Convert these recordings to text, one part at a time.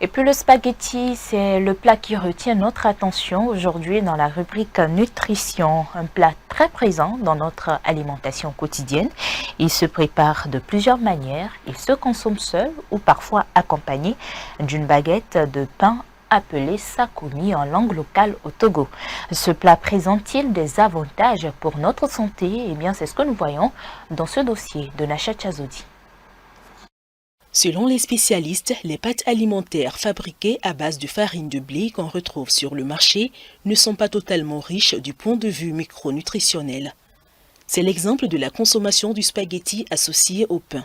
Et puis le spaghetti, c'est le plat qui retient notre attention aujourd'hui dans la rubrique nutrition. Un plat très présent dans notre alimentation quotidienne. Il se prépare de plusieurs manières. Il se consomme seul ou parfois accompagné d'une baguette de pain appelé sakomi en langue locale au Togo. Ce plat présente-t-il des avantages pour notre santé? Eh bien, c'est ce que nous voyons dans ce dossier de Nacha Chazodi. Selon les spécialistes, les pâtes alimentaires fabriquées à base de farine de blé qu'on retrouve sur le marché ne sont pas totalement riches du point de vue micronutritionnel. C'est l'exemple de la consommation du spaghetti associé au pain.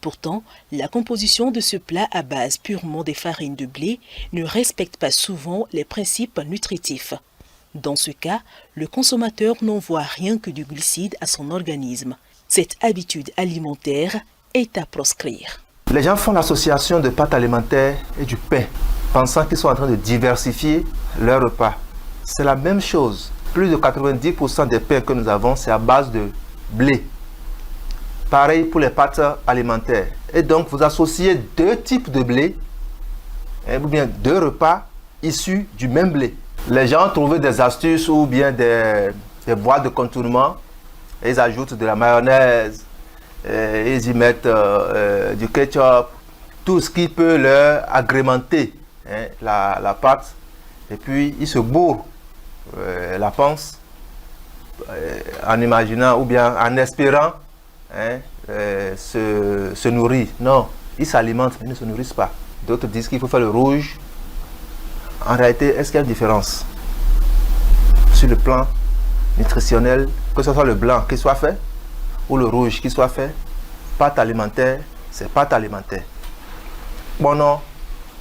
Pourtant, la composition de ce plat à base purement des farines de blé ne respecte pas souvent les principes nutritifs. Dans ce cas, le consommateur n'envoie rien que du glucide à son organisme. Cette habitude alimentaire est à proscrire. Les gens font l'association de pâtes alimentaires et du pain, pensant qu'ils sont en train de diversifier leurs repas. C'est la même chose. Plus de 90% des pains que nous avons, c'est à base de blé. Pareil pour les pâtes alimentaires. Et donc, vous associez deux types de blé, ou bien deux repas issus du même blé. Les gens ont trouvé des astuces ou bien des voies de contournement. Et ils ajoutent de la mayonnaise, ils y mettent du ketchup, tout ce qui peut leur agrémenter la pâte. Et puis, ils se bourrent la panse en imaginant ou bien en espérant se nourrir. Non, ils s'alimentent, mais ils ne se nourrissent pas. D'autres disent qu'il faut faire le rouge. En réalité, est-ce qu'il y a une différence sur le plan nutritionnel, que ce soit le blanc qui soit fait ou le rouge qui soit fait? Pâte alimentaire, c'est pâte alimentaire. Bono,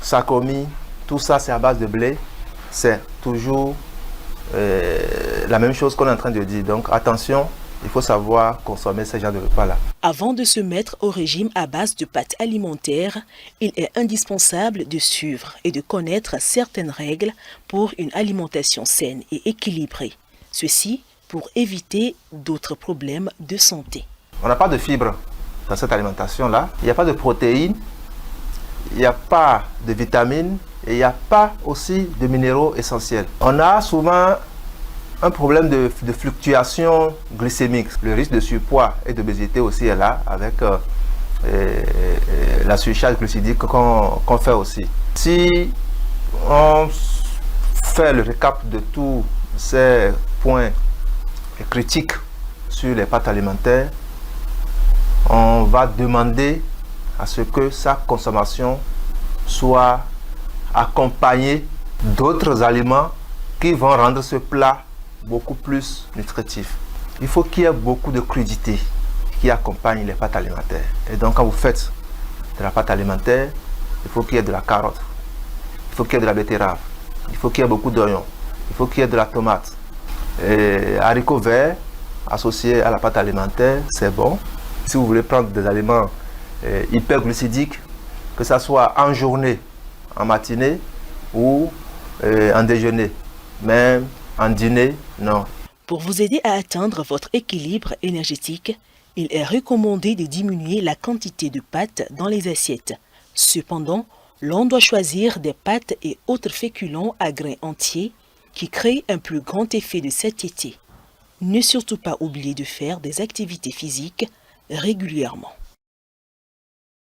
sakomi, tout ça c'est à base de blé. C'est toujours la même chose qu'on est en train de dire. Donc attention, il faut savoir consommer ce genre de repas-là. Avant de se mettre au régime à base de pâtes alimentaires, il est indispensable de suivre et de connaître certaines règles pour une alimentation saine et équilibrée. Ceci pour éviter d'autres problèmes de santé. On n'a pas de fibres dans cette alimentation-là. Il n'y a pas de protéines, il n'y a pas de vitamines et il n'y a pas aussi de minéraux essentiels. On a souvent un problème de fluctuation glycémique. Le risque de surpoids et d'obésité aussi est là avec la surcharge glucidique qu'on fait aussi. Si on fait le récap de tous ces points critiques sur les pâtes alimentaires, on va demander à ce que sa consommation soit accompagnée d'autres aliments qui vont rendre ce plat beaucoup plus nutritif. Il faut qu'il y ait beaucoup de crudités qui accompagnent les pâtes alimentaires. Et donc quand vous faites de la pâte alimentaire, il faut qu'il y ait de la carotte, il faut qu'il y ait de la betterave, il faut qu'il y ait beaucoup d'oignons, il faut qu'il y ait de la tomate. Et haricots verts associés à la pâte alimentaire, c'est bon. Si vous voulez prendre des aliments hyperglucidiques, que ce soit en journée, en matinée ou en déjeuner, même en dîner, non. Pour vous aider à atteindre votre équilibre énergétique, il est recommandé de diminuer la quantité de pâtes dans les assiettes. Cependant, l'on doit choisir des pâtes et autres féculents à grains entiers qui créent un plus grand effet de satiété. Ne surtout pas oublier de faire des activités physiques régulièrement.